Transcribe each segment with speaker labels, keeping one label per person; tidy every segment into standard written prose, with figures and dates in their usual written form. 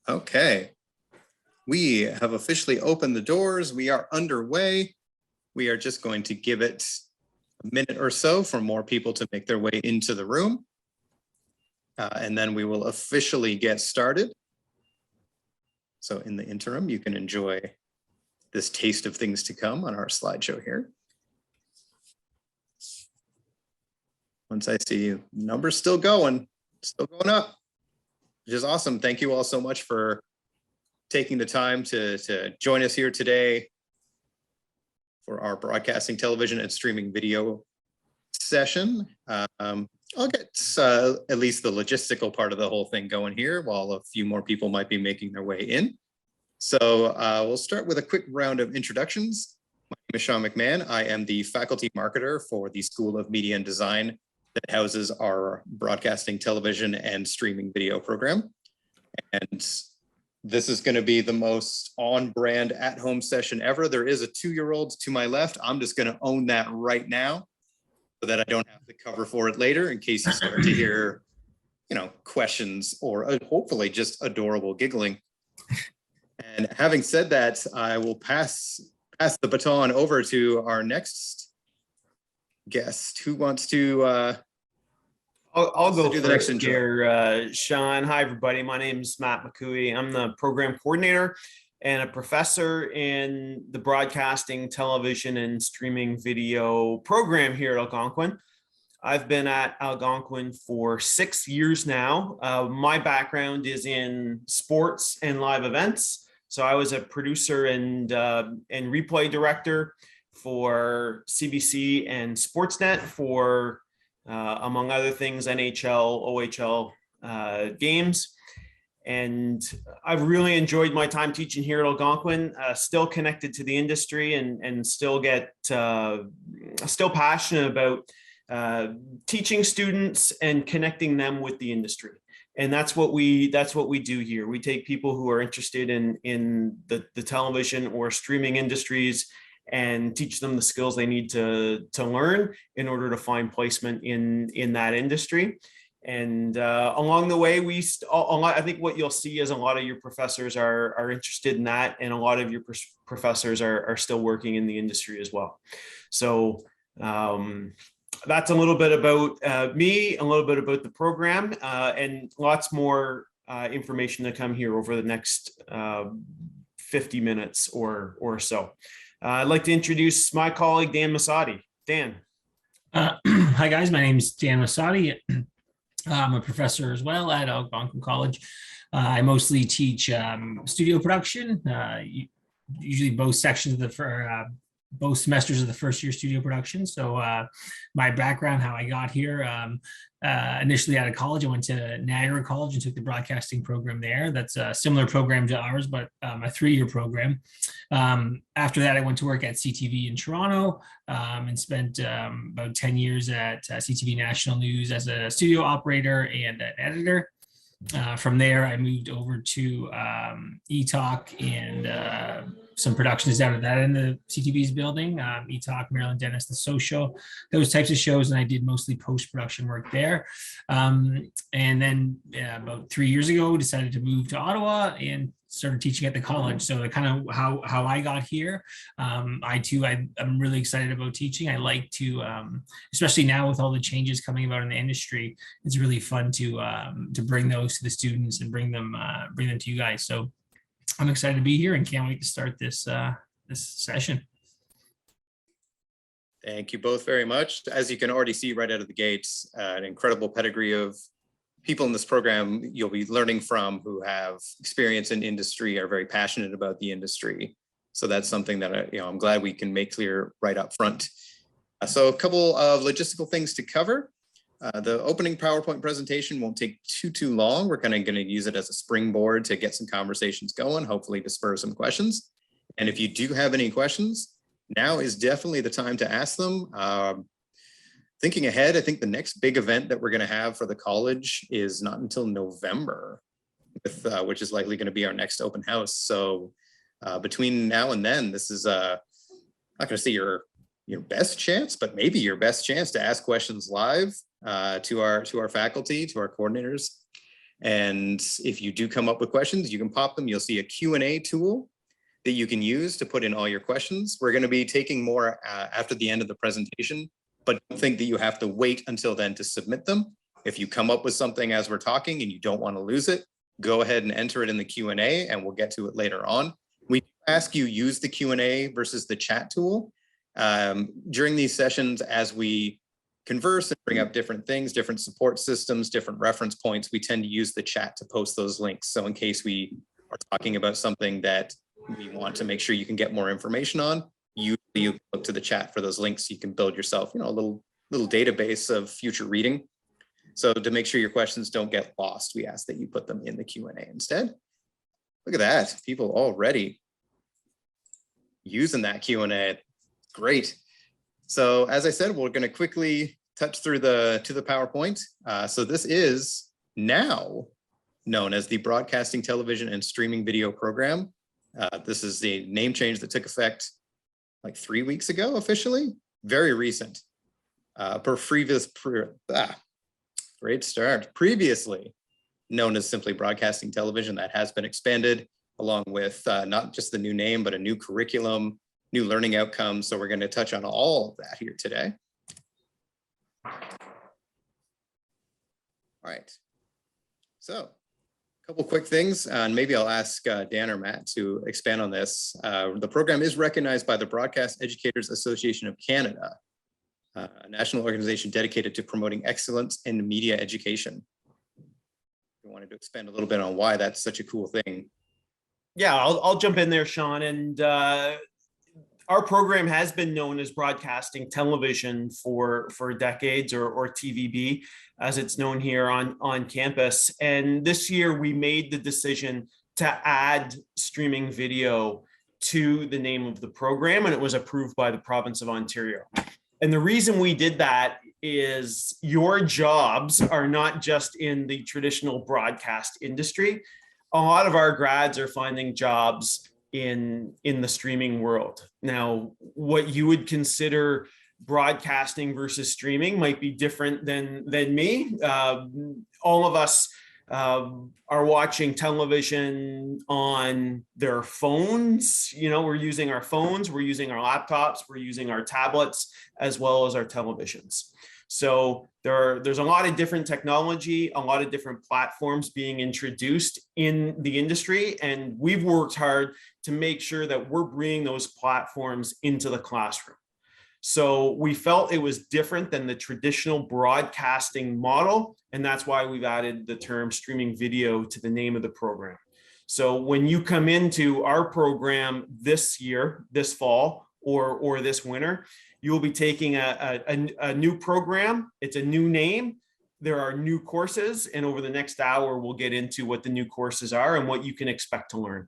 Speaker 1: Okay, we have officially opened the doors. We are underway. We are just going to give it a minute or so for more people to make their way into the room. And then we will officially get started. So in the interim, you can enjoy this taste of things to come on our slideshow here. Once I see numbers still going up, which is awesome. Thank you all so much for taking the time to join us here today for our broadcasting television and streaming video session. I'll get at least the logistical part of the whole thing going here while a few more people might be making their way in. So we'll start with a quick round of introductions. My name is Sean McMahon. I am the faculty marketer for the School of Media and Design that houses our broadcasting television and streaming video program. And this is going to be the most on-brand at-home session ever. There is a 2-year-old to my left. I'm just going to own that right now so that I don't have to cover for it later in case you start to hear, questions or hopefully just adorable giggling. And having said that, I will pass the baton over to our next guest. Who wants to
Speaker 2: I'll go do the next intro here, Sean. Hi, everybody. My name is Matt McCooey. I'm the program coordinator and a professor in the broadcasting, television, and streaming video program here at Algonquin. I've been at Algonquin for 6 years now. My background is in sports and live events. So I was a producer and replay director for CBC and Sportsnet for, among other things, NHL, OHL games. And I've really enjoyed my time teaching here at Algonquin, still connected to the industry and still passionate about teaching students and connecting them with the industry. And that's what we do here. We take people who are interested in the television or streaming industries and teach them the skills they need to learn in order to find placement in that industry. And along the way, I think what you'll see is a lot of your professors are interested in that, and a lot of your professors are still working in the industry as well. So that's a little bit about me, a little bit about the program, and lots more information to come here over the next 50 minutes or so. I'd like to introduce my colleague, Dan Masadi. Dan.
Speaker 3: Hi, guys. My name is Dan Masadi. I'm a professor as well at Algonquin College. I mostly teach studio production, usually both sections of both semesters of the first year studio production. So my background, how I got here, initially out of college, I went to Niagara College and took the broadcasting program there. That's a similar program to ours, but a 3-year program. After that, I went to work at CTV in Toronto and spent about 10 years at CTV National News as a studio operator and an editor. From there, I moved over to eTalk and some productions out of that in the CTV's building, eTalk, Marilyn Dennis, The Social, those types of shows. And I did mostly post-production work there. And then about 3 years ago, decided to move to Ottawa and started teaching at the college. So kind of how I got here. I'm really excited about teaching. I like to, especially now with all the changes coming about in the industry, it's really fun to bring those to the students and bring them to you guys. So I'm excited to be here and can't wait to start this session.
Speaker 1: Thank you both very much. As you can already see right out of the gates, an incredible pedigree of people in this program you'll be learning from who have experience in industry, are very passionate about the industry. So that's something that I'm glad we can make clear right up front. So a couple of logistical things to cover. The opening PowerPoint presentation won't take too long. We're kind of going to use it as a springboard to get some conversations going, hopefully to spur some questions. And if you do have any questions, now is definitely the time to ask them. Thinking ahead, I think the next big event that we're going to have for the college is not until November, which is likely going to be our next open house. So between now and then, this is not going to say your your best chance, but maybe your best chance to ask questions live to our faculty, to our coordinators. And if you do come up with questions, you can pop them. You'll see a Q&A tool that you can use to put in all your questions. We're going to be taking more after the end of the presentation, but don't think that you have to wait until then to submit them. If you come up with something as we're talking and you don't want to lose it, go ahead and enter it in the Q&A and we'll get to it later on. We ask you use the Q&A versus the chat tool. During these sessions, as we converse and bring up different things, different support systems, different reference points, we tend to use the chat to post those links. So in case we are talking about something that we want to make sure you can get more information on, you look to the chat for those links. You can build yourself, a little database of future reading. So to make sure your questions don't get lost, we ask that you put them in the Q&A instead. Look at that, people already using that Q&A. Great. So as I said, we're going to quickly touch through to the PowerPoint. So this is now known as the Broadcasting Television and Streaming Video Program. This is the name change that took effect like 3 weeks ago officially, very recent. Great start. Previously known as simply Broadcasting Television, that has been expanded along with not just the new name, but a new curriculum, new learning outcomes. So we're going to touch on all of that here today. All right. So a couple quick things, and maybe I'll ask Dan or Matt to expand on this. The program is recognized by the Broadcast Educators Association of Canada, a national organization dedicated to promoting excellence in media education. I wanted to expand a little bit on why that's such a cool thing.
Speaker 2: Yeah, I'll jump in there, Sean. And our program has been known as Broadcasting Television for decades, or TVB, as it's known here on campus. And this year we made the decision to add streaming video to the name of the program, and it was approved by the province of Ontario. And the reason we did that is your jobs are not just in the traditional broadcast industry. A lot of our grads are finding jobs in the streaming world. Now, what you would consider broadcasting versus streaming might be different than me. All of us are watching television on their phones. We're using our phones, we're using our laptops, we're using our tablets, as well as our televisions. So there's a lot of different technology, a lot of different platforms being introduced in the industry, and we've worked hard to make sure that we're bringing those platforms into the classroom. So we felt it was different than the traditional broadcasting model, and that's why we've added the term streaming video to the name of the program. So when you come into our program this year, this fall, or this winter, you'll be taking a new program. It's a new name. There are new courses, and over the next hour, we'll get into what the new courses are and what you can expect to learn.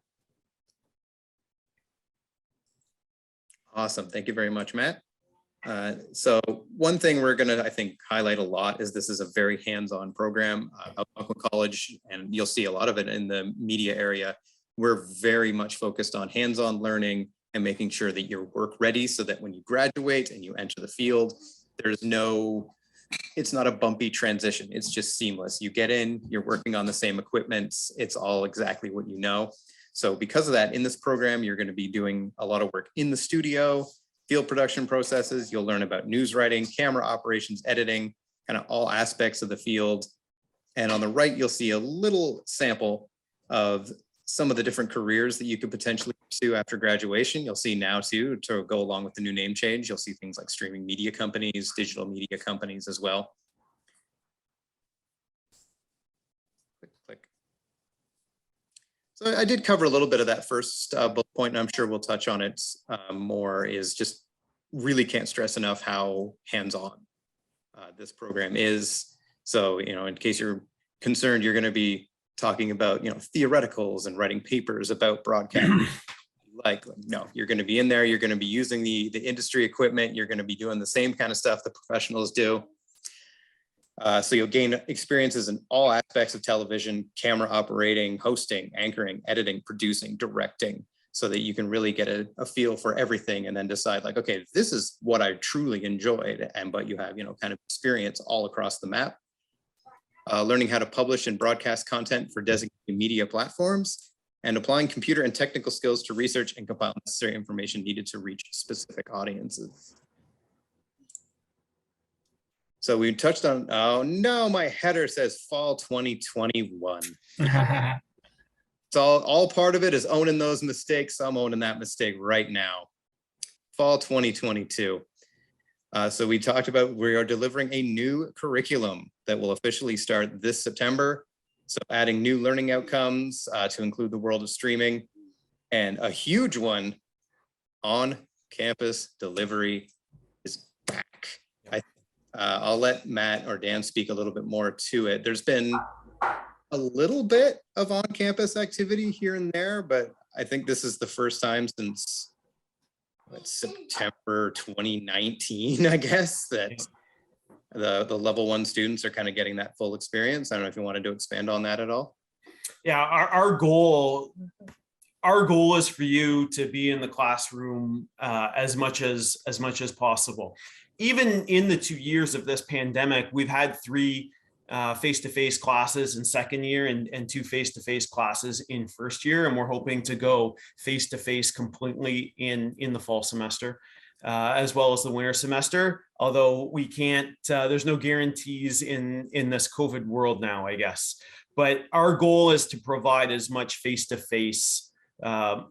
Speaker 1: Awesome. Thank you very much, Matt. So one thing we're going to, I think, highlight a lot is this is a very hands-on program. Algonquin College, and you'll see a lot of it in the media area, we're very much focused on hands-on learning and making sure that you're work ready so that when you graduate and you enter the field, it's not a bumpy transition. It's just seamless. You get in, you're working on the same equipment. It's all exactly what you know. So because of that, in this program, you're going to be doing a lot of work in the studio, field production processes. You'll learn about news writing, camera operations, editing, kind of all aspects of the field. And on the right, you'll see a little sample of some of the different careers that you could potentially pursue after graduation. You'll see now too, to go along with the new name change, you'll see things like streaming media companies, digital media companies as well. Click. So I did cover a little bit of that first bullet point, and I'm sure we'll touch on it more, is just really can't stress enough how hands-on this program is. So, in case you're concerned, you're going to be talking about, theoreticals and writing papers about broadcasting. No, you're going to be in there, you're going to be using the industry equipment, you're going to be doing the same kind of stuff the professionals do. So you'll gain experiences in all aspects of television, camera operating, hosting, anchoring, editing, producing, directing. so that you can really get a feel for everything and then decide like, okay, this is what I truly enjoyed. But you have, kind of experience all across the map. Learning how to publish and broadcast content for designated media platforms, and applying computer and technical skills to research and compile necessary information needed to reach specific audiences. So we touched on, oh no, my header says fall 2021. It's all part of it is owning those mistakes. I'm owning that mistake right now. Fall 2022. So we talked about, we are delivering a new curriculum that will officially start this September. So adding new learning outcomes to include the world of streaming, and a huge one, on-campus delivery is back. I'll let Matt or Dan speak a little bit more to it. There's been a little bit of on-campus activity here and there, but I think this is the first time since September 2019, I guess, that the level 1 students are kind of getting that full experience. I don't know if you wanted to expand on that at all.
Speaker 2: Yeah, our goal is for you to be in the classroom as much as possible. Even in the 2 years of this pandemic, we've had 3 face-to-face classes in second year and 2 face-to-face classes in first year, and we're hoping to go face-to-face completely in the fall semester, as well as the winter semester. Although we can't, there's no guarantees in this COVID world now, I guess. But our goal is to provide as much face-to-face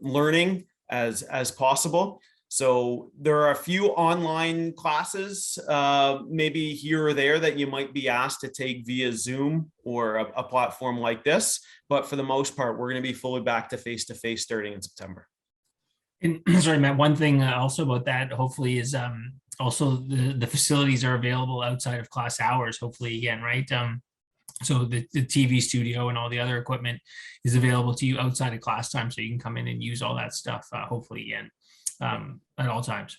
Speaker 2: learning as possible. So there are a few online classes, maybe here or there, that you might be asked to take via Zoom or a platform like this. But for the most part, we're going to be fully back to face-to-face starting in September.
Speaker 3: And sorry, Matt, one thing also about that, hopefully, is also the facilities are available outside of class hours, hopefully, again, right? So the TV studio and all the other equipment is available to you outside of class time, so you can come in and use all that stuff, hopefully, again, at all times.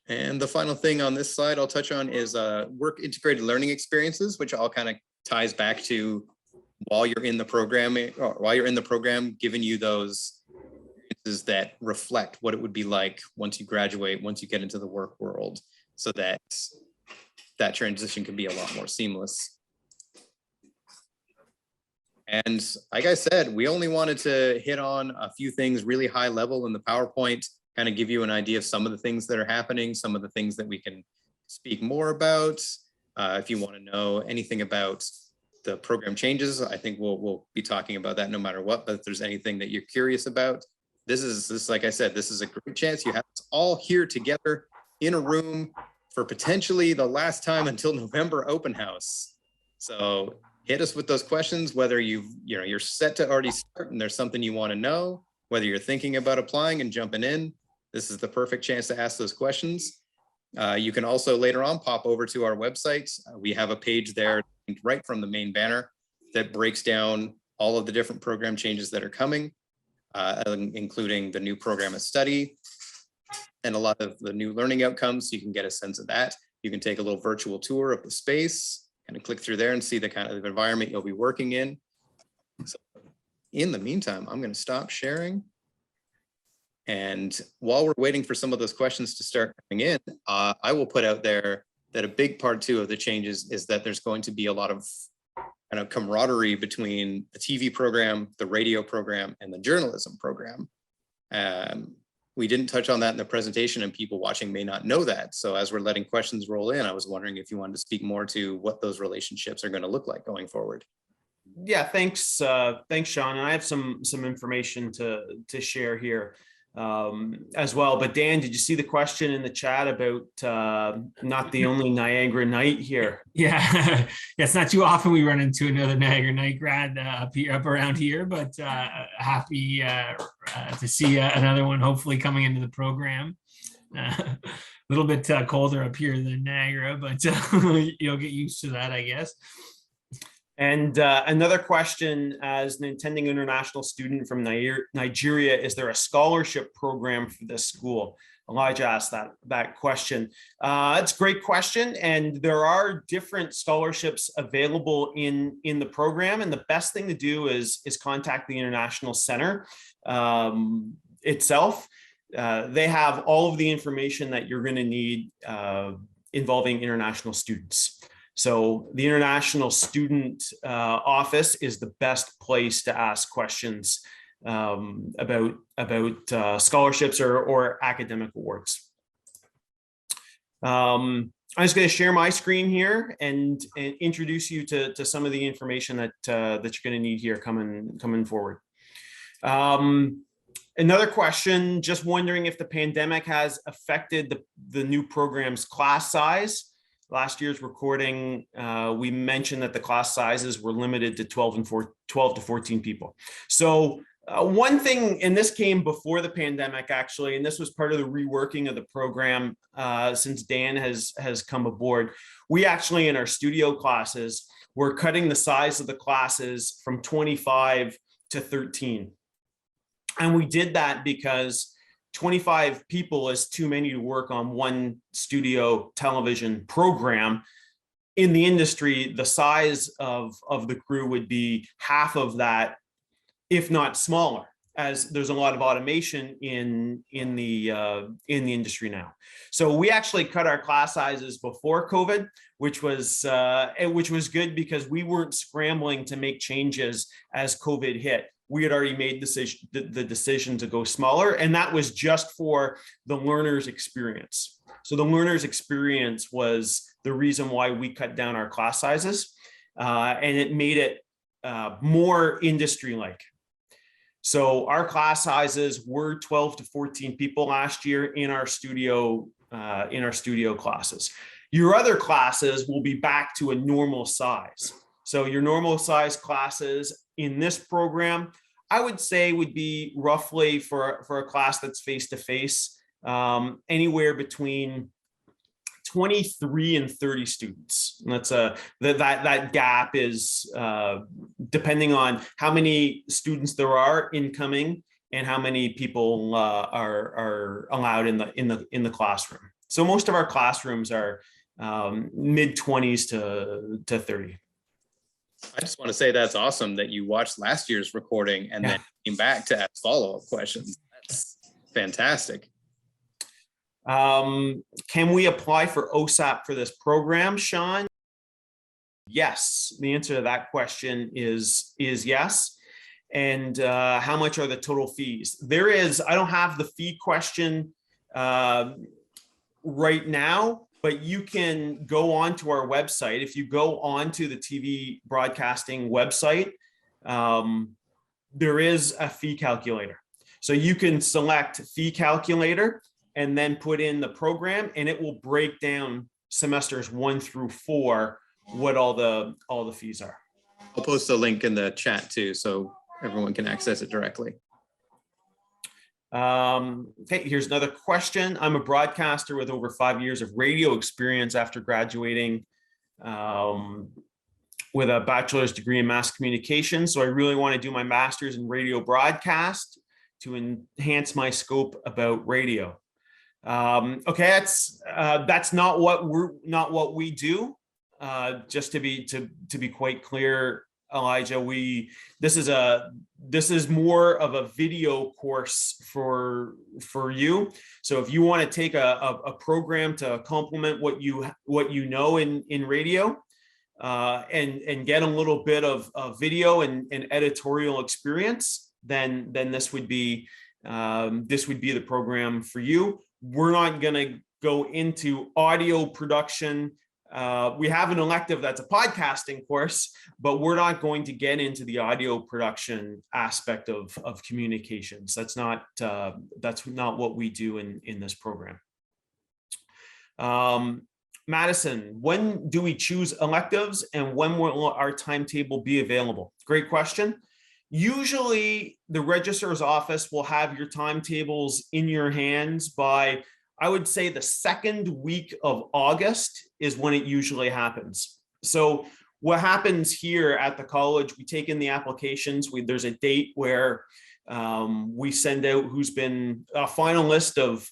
Speaker 1: And the final thing on this slide I'll touch on is work integrated learning experiences, which all kind of ties back to while you're in the program, giving you those experiences that reflect what it would be like once you graduate, once you get into the work world, so that that transition can be a lot more seamless. And like I said, we only wanted to hit on a few things really high level in the PowerPoint, kind of give you an idea of some of the things that are happening, some of the things that we can speak more about. If you want to know anything about the program changes, I think we'll be talking about that no matter what. But if there's anything that you're curious about, this is like I said, this is a great chance. You have us all here together in a room for potentially the last time until November open house. So hit us with those questions, whether you're set to already start and there's something you want to know, whether you're thinking about applying and jumping in. This is the perfect chance to ask those questions. You can also later on pop over to our website. We have a page there right from the main banner that breaks down all of the different program changes that are coming, including the new program of study and a lot of the new learning outcomes. So you can get a sense of that. You can take a little virtual tour of the space and click through there and see the kind of environment you'll be working in. So in the meantime, I'm going to stop sharing. And while we're waiting for some of those questions to start coming in, I will put out there that a big part too of the changes is that there's going to be a lot of kind of camaraderie between the TV program, the radio program, and the journalism program. We didn't touch on that in the presentation, and people watching may not know that. So as we're letting questions roll in, I was wondering if you wanted to speak more to what those relationships are going to look like going forward.
Speaker 2: Yeah, thanks, Sean. And I have some information to share here as well. But Dan, did you see the question in the chat about not the only Niagara Night here?
Speaker 3: Yeah, it's not too often we run into another Niagara Night grad up around here, but happy to see another one hopefully coming into the program. A little bit colder up here than Niagara, but you'll get used to that, I guess.
Speaker 2: And another question, as an intending international student from Nigeria, is there a scholarship program for this school? Elijah asked that question. It's a great question, and there are different scholarships available in the program. And the best thing to do is contact the International Center itself. They have all of the information that you're going to need involving international students. So the International Student Office is the best place to ask questions about scholarships or academic awards. I'm just going to share my screen here and introduce you to some of the information that you're going to need here coming forward. Another question, just wondering if the pandemic has affected the new program's class size. Last year's recording, we mentioned that the class sizes were limited to 12 to 14 people. So one thing, and this came before the pandemic actually, and this was part of the reworking of the program since Dan has come aboard. We actually, in our studio classes, we're cutting the size of the classes from 25 to 13. And we did that because 25 people is too many to work on one studio television program. In the industry, the size of the crew would be half of that, if not smaller, as there's a lot of automation in the industry now. So we actually cut our class sizes before COVID, which was good because we weren't scrambling to make changes as COVID hit. We had already made the decision to go smaller, and that was just for the learner's experience. So the learner's experience was the reason why we cut down our class sizes, and it made it more industry-like. So our class sizes were 12 to 14 people last year in our studio classes. Your other classes will be back to a normal size. So your normal size classes in this program, I would say would be roughly for a class that's face-to-face, anywhere between 23 and 30 students. And that's that gap is depending on how many students there are incoming and how many people are allowed in the classroom. So most of our classrooms are mid-20s to 30.
Speaker 1: I just want to say that's awesome that you watched last year's recording and then came back to ask follow-up questions. That's fantastic.
Speaker 2: Can we apply for OSAP for this program, Sean? Yes, the answer to that question is yes. And how much are the total fees? I don't have the fee question right now, but you can go onto our website. If you go onto the TV broadcasting website, there is a fee calculator. So you can select fee calculator and then put in the program, and it will break down semesters 1 through 4 what all the fees are.
Speaker 1: I'll post a link in the chat too, so everyone can access it directly.
Speaker 2: Okay, here's another question. I'm a broadcaster with over 5 years of radio experience after graduating with a bachelor's degree in mass communication. So I really want to do my master's in radio broadcast to enhance my scope about radio. Okay, that's not what we do. Just to be quite clear, Elijah, this is more of a video course for you. So if you want to take a program to complement what you know in radio, and get a little bit of video and editorial experience, then this would be the program for you. We're not going to go into audio production. We have an elective that's a podcasting course, but we're not going to get into the audio production aspect of communications. That's not what we do in this program. Madison, when do we choose electives and when will our timetable be available? Great question. Usually the registrar's office will have your timetables in your hands by, I would say, the second week of August is when it usually happens. So what happens here at the college, we take in the applications. There's a date where we send out who's been a final list of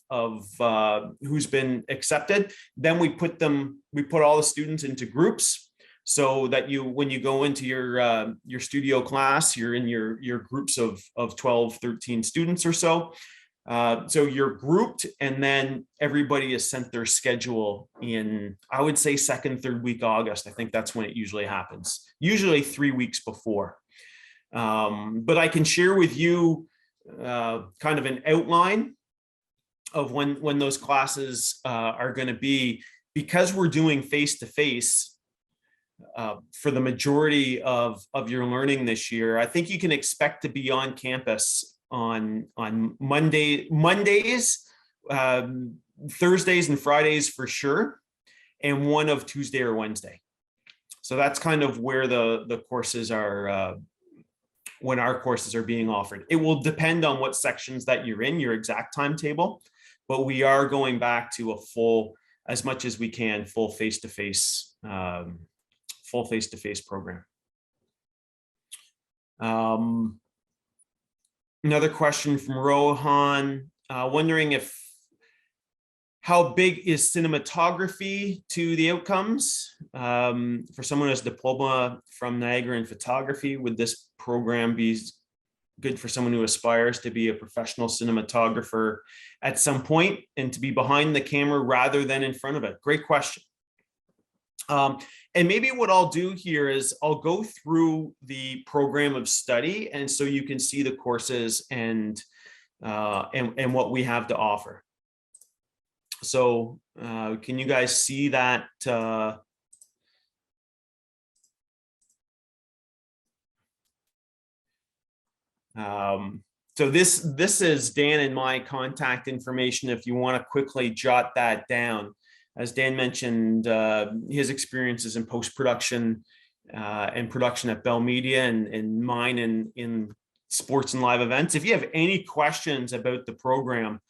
Speaker 2: who's been accepted. Then we put all the students into groups, so that when you go into your studio class, you're in your groups of 12, 13 students or so. So you're grouped, and then everybody is sent their schedule in, I would say, second, third week August. I think that's when it usually happens, usually 3 weeks before. But I can share with you kind of an outline of when those classes are going to be, because we're doing face-to-face for the majority of your learning this year. I think you can expect to be on campus on Mondays, Thursdays and Fridays for sure, and one of Tuesday or Wednesday. So that's kind of where the courses are, when our courses are being offered. It will depend on what sections that you're in, your exact timetable, but we are going back to a full, as much as we can, full face-to-face program. Another question from Rohan, wondering how big is cinematography to the outcomes? For someone who has a diploma from Niagara in photography, would this program be good for someone who aspires to be a professional cinematographer at some point and to be behind the camera rather than in front of it? Great question. And maybe what I'll do here is I'll go through the program of study, and so you can see the courses and what we have to offer. So can you guys see that? So this is Dan and my contact information if you want to quickly jot that down. As Dan mentioned, his experiences in post-production and production at Bell Media, and mine in sports and live events. If you have any questions about the program,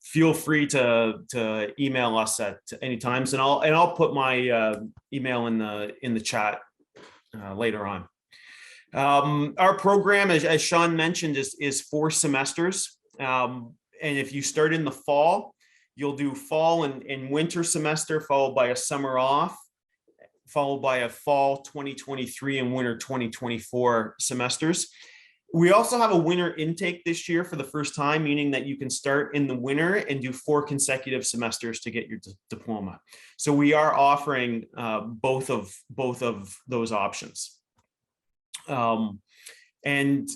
Speaker 2: feel free to email us at any times, and I'll put my email in the chat later on. Our program, as Sean mentioned, is 4 semesters, and if you start in the fall, you'll do fall and winter semester, followed by a summer off, followed by a fall 2023 and winter 2024 semesters. We also have a winter intake this year for the first time, meaning that you can start in the winter and do 4 consecutive semesters to get your diploma. So we are offering both of those options. And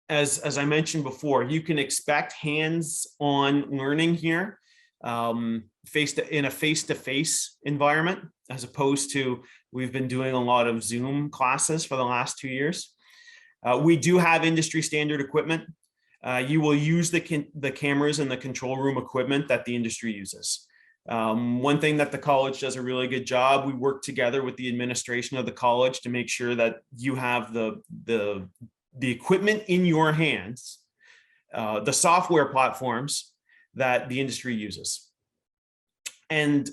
Speaker 2: as I mentioned before, you can expect hands-on learning here, in a face-to-face environment, as opposed to, we've been doing a lot of Zoom classes for the last 2 years. We do have industry standard equipment. You will use the cameras and the control room equipment that the industry uses. One thing that the college does a really good job, we work together with the administration of the college to make sure that you have the equipment in your hands, the software platforms that the industry uses. And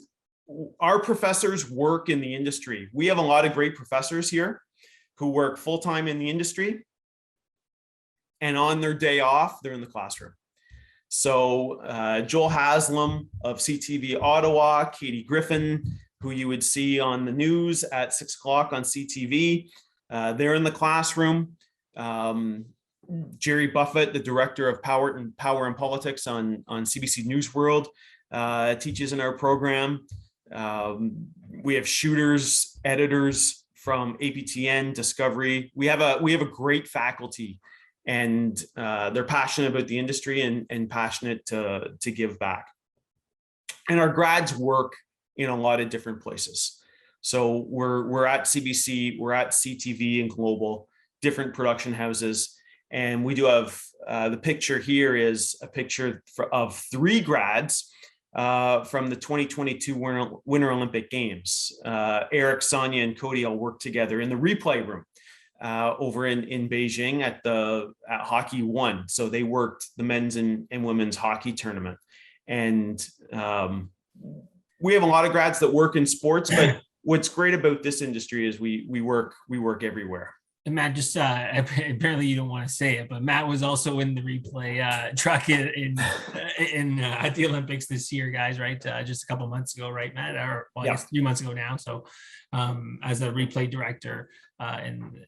Speaker 2: our professors work in the industry. We have a lot of great professors here who work full-time in the industry, and on their day off, they're in the classroom. So Joel Haslam of CTV Ottawa, Katie Griffin, who you would see on the news at 6 o'clock on CTV, they're in the classroom. Jerry Buffett, the director of Power and Politics on CBC News World, teaches in our program. We have shooters, editors from APTN, Discovery. We have a great faculty, and they're passionate about the industry and passionate to give back. And our grads work in a lot of different places. So we're at CBC, we're at CTV and Global, different production houses. And we do have, the picture here is a picture of 3 grads from the 2022 Winter Olympic Games. Eric, Sonia, and Cody all work together in the replay room over in Beijing at Hockey 1. So they worked the men's and women's hockey tournament. And we have a lot of grads that work in sports, but what's great about this industry is we work everywhere.
Speaker 3: And Matt, just apparently you don't want to say it, but Matt was also in the replay truck at the Olympics this year, guys, right? Just a couple months ago, right, Matt? Or well, I guess 3 months ago now. So as a replay director in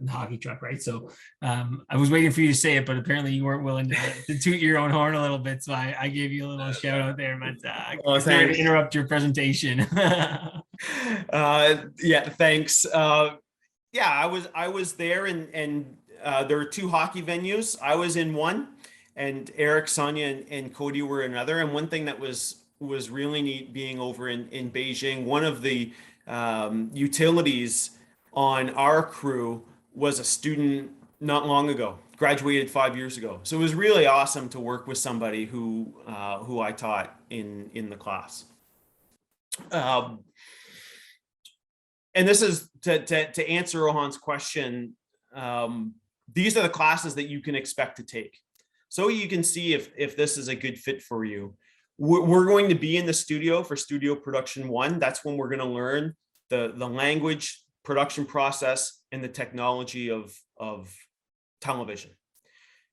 Speaker 3: the hockey truck, right? So I was waiting for you to say it, but apparently you weren't willing to toot your own horn a little bit. So I gave you a little shout out there, Matt. Sorry to interrupt your presentation.
Speaker 2: Yeah, thanks. Yeah, I was there, and there were 2 hockey venues. I was in one, and Eric, Sonia, and Cody were another. And one thing that was really neat being over in Beijing, one of the utilities on our crew was a student not long ago, graduated 5 years ago. So it was really awesome to work with somebody who I taught in the class. And this is to answer Rohan's question. These are the classes that you can expect to take. So you can see if this is a good fit for you. We're going to be in the studio for Studio Production 1. That's when we're going to learn the language, production process, and the technology of television.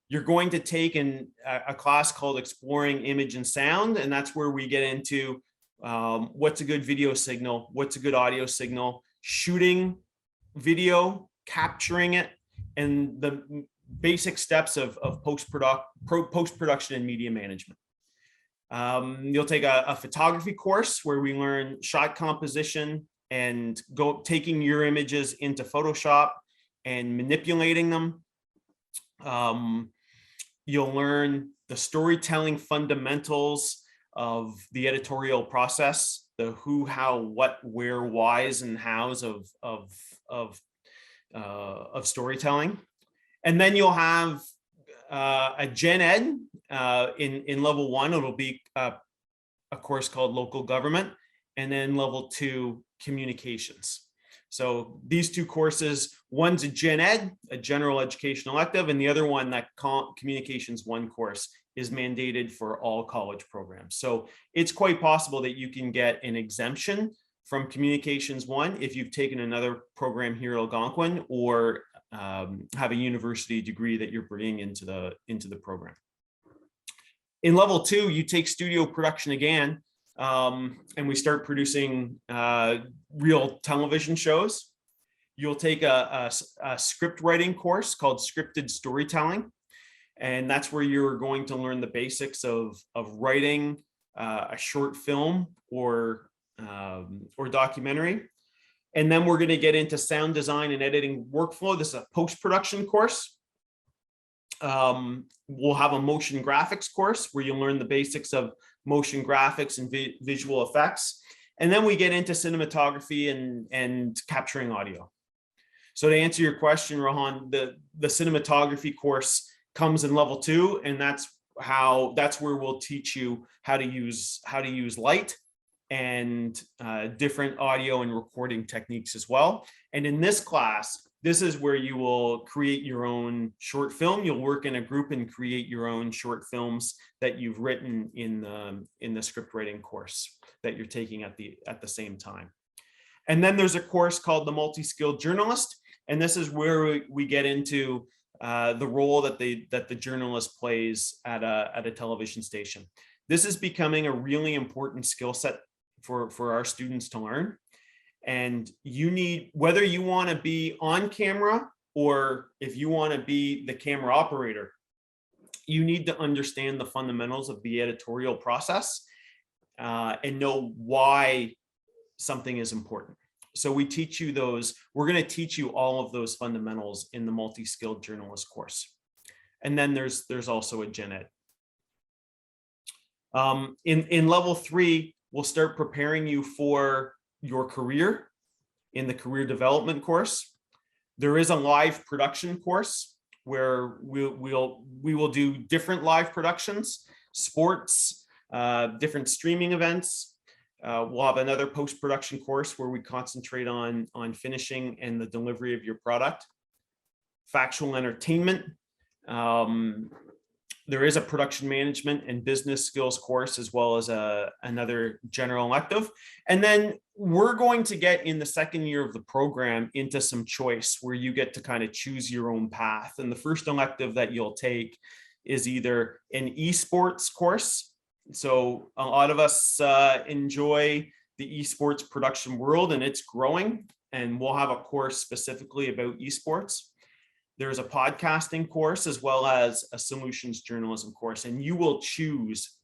Speaker 2: You're going to take a class called Exploring Image and Sound, and that's where we get into what's a good video signal, what's a good audio signal, shooting video, capturing it, and the basic steps of post-production and media management. You'll take a photography course where we learn shot composition and taking your images into Photoshop and manipulating them. You'll learn the storytelling fundamentals of the editorial process, the who, how, what, where, whys, and hows of storytelling. And then you'll have a gen ed in level 1. It'll be a course called Local Government, and then level 2, Communications. So these 2 courses, one's a gen ed, a general education elective, and the other one, that Communications 1 course, is mandated for all college programs. So it's quite possible that you can get an exemption from Communications 1 if you've taken another program here at Algonquin, or have a university degree that you're bringing into the program. In level 2, you take studio production again, and we start producing real television shows. You'll take a script writing course called Scripted Storytelling, and that's where you're going to learn the basics of writing a short film or documentary. And then we're going to get into sound design and editing workflow. This is a post-production course. We'll have a motion graphics course where you'll learn the basics of motion graphics and visual effects. And then we get into cinematography and capturing audio. So to answer your question, Rohan, the cinematography course comes in level 2, and that's where we'll teach you how to use light and different audio and recording techniques as well. And in this class, this is where you will create your own short film. You'll work in a group and create your own short films that you've written in the script writing course that you're taking at the same time. And then there's a course called the Multi-Skilled Journalist, and this is where we get into the role that the journalist plays at a television station. This is becoming a really important skill set for our students to learn. And you need, whether you want to be on camera or if you want to be the camera operator, you need to understand the fundamentals of the editorial process and know why something is important. So we teach you those. We're going to teach you all of those fundamentals in the Multi-Skilled Journalist course. And then there's also a gen ed. In level 3, we'll start preparing you for your career in the career development course. There is a live production course where we will do different live productions, sports, different streaming events. We'll have another post-production course where we concentrate on finishing and the delivery of your product. Factual entertainment. There is a production management and business skills course, as well as another general elective. And then we're going to get in the second year of the program into some choice where you get to kind of choose your own path. And the first elective that you'll take is either an esports course. So a lot of us enjoy the esports production world, and it's growing. And we'll have a course specifically about esports. There's a podcasting course as well as a solutions journalism course, and you will choose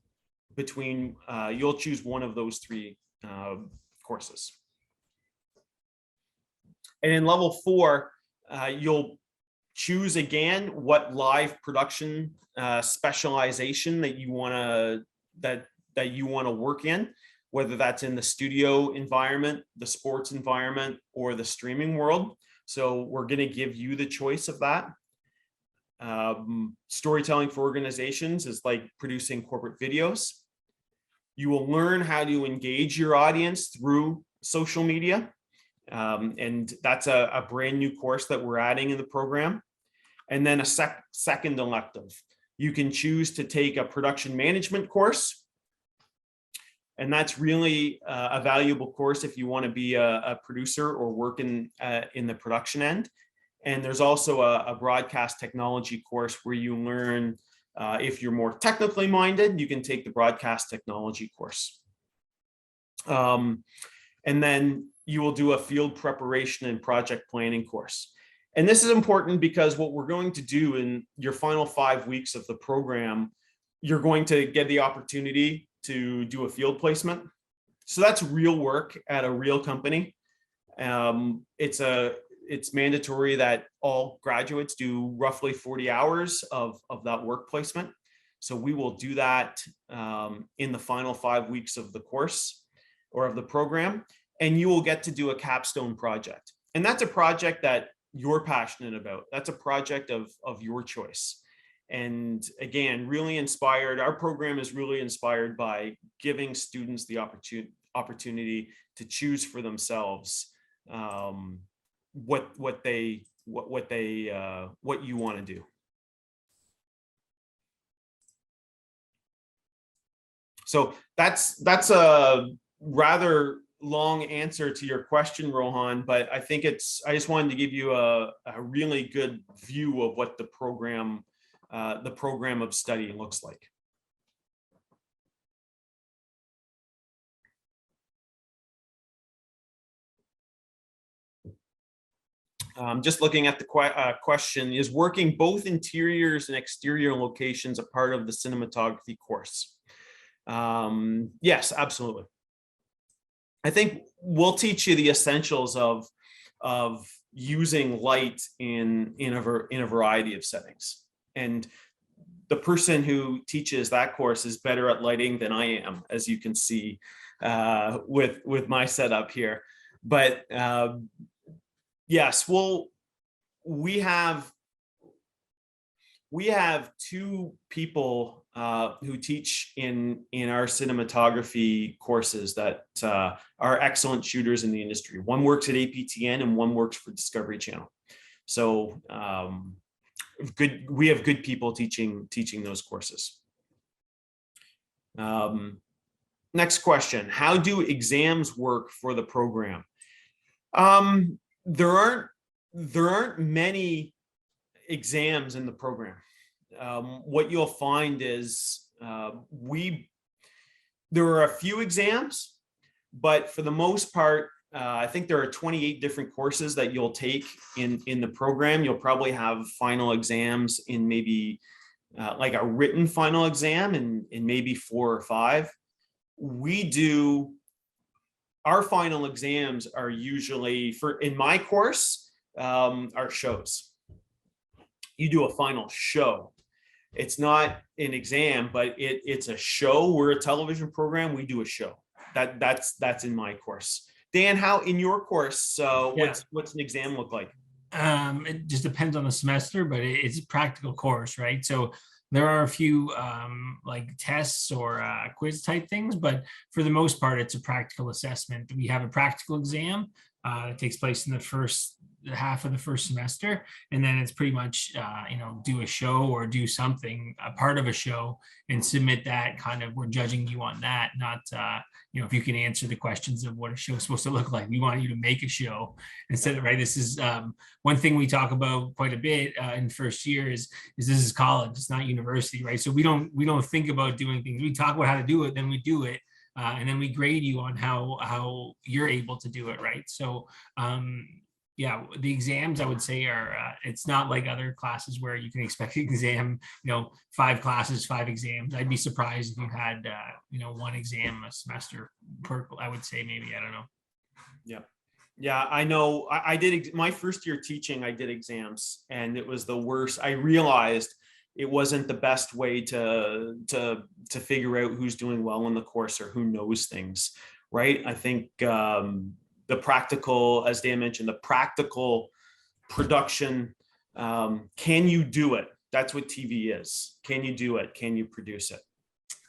Speaker 2: between, you'll choose one of those three courses. And in level 4, you'll choose again what live production specialization that you want to work in, whether that's in the studio environment, the sports environment, or the streaming world. So we're going to give you the choice of that. Storytelling for organizations is like producing corporate videos. You will learn how to engage your audience through social media. And that's a brand new course that we're adding in the program. And then a second elective. You can choose to take a production management course. And that's really a valuable course if you want to be a producer or work in the production end. And there's also a broadcast technology course where you learn, if you're more technically minded, you can take the broadcast technology course. And then you will do a field preparation and project planning course. And this is important because what we're going to do in your final 5 weeks of the program, you're going to get the opportunity to do a field placement. So that's real work at a real company. It's mandatory that all graduates do roughly 40 hours of that work placement. So we will do that in the final 5 weeks of the course or of the program, and you will get to do a capstone project. And that's a project that you're passionate about. That's a project of your choice. And again, really inspired. Our program is really inspired by giving students the opportunity to choose for themselves what you want to do. So that's a rather long answer to your question, Rohan, but I think I just wanted to give you a really good view of what the program of study looks like. Just looking at the question, is working both interiors and exterior locations a part of the cinematography course? Yes, absolutely. I think we'll teach you the essentials of using light in a variety of settings. And the person who teaches that course is better at lighting than I am, as you can see with my setup here. But yes, we have 2 people who teach in our cinematography courses that are excellent shooters in the industry. One works at APTN and one works for Discovery Channel. So we have good people teaching those courses. Next question, how do exams work for the program? There aren't many exams in the program. What you'll find is there are a few exams, but for the most part, I think there are 28 different courses that you'll take in the program. You'll probably have final exams in maybe like a written final exam in maybe 4 or 5. Our final exams are usually, in my course, are shows. You do a final show. It's not an exam, but it's a show. We're a television program. We do a show. That's in my course. Dan, how in your course? What's an exam look like?
Speaker 3: It just depends on the semester, but it's a practical course, right? So there are a few like tests or quiz type things, but for the most part, it's a practical assessment. We have a practical exam that takes place in the first half of the first semester, and then it's pretty much do a show or do something, a part of a show, and submit that. Kind of, we're judging you on that, not if you can answer the questions of what a show is supposed to look like. We want you to make a show instead of, right. This is one thing we talk about quite a bit in first year is this is college, it's not university, right? So we don't think about doing things. We talk about how to do it, then we do it. And then we grade you on how you're able to do it, right? So yeah, the exams, I would say, are it's not like other classes where you can expect an exam, 5 classes, 5 exams. I'd be surprised if you had 1 exam a semester per, I would say, maybe, I don't know.
Speaker 2: Yeah, I know. I did my first year teaching, I did exams, and it was the worst. I realized it wasn't the best way to figure out who's doing well in the course or who knows things, right? I think the practical, as Dan mentioned, the practical production, can you do it? That's what TV is. Can you do it? Can you produce it?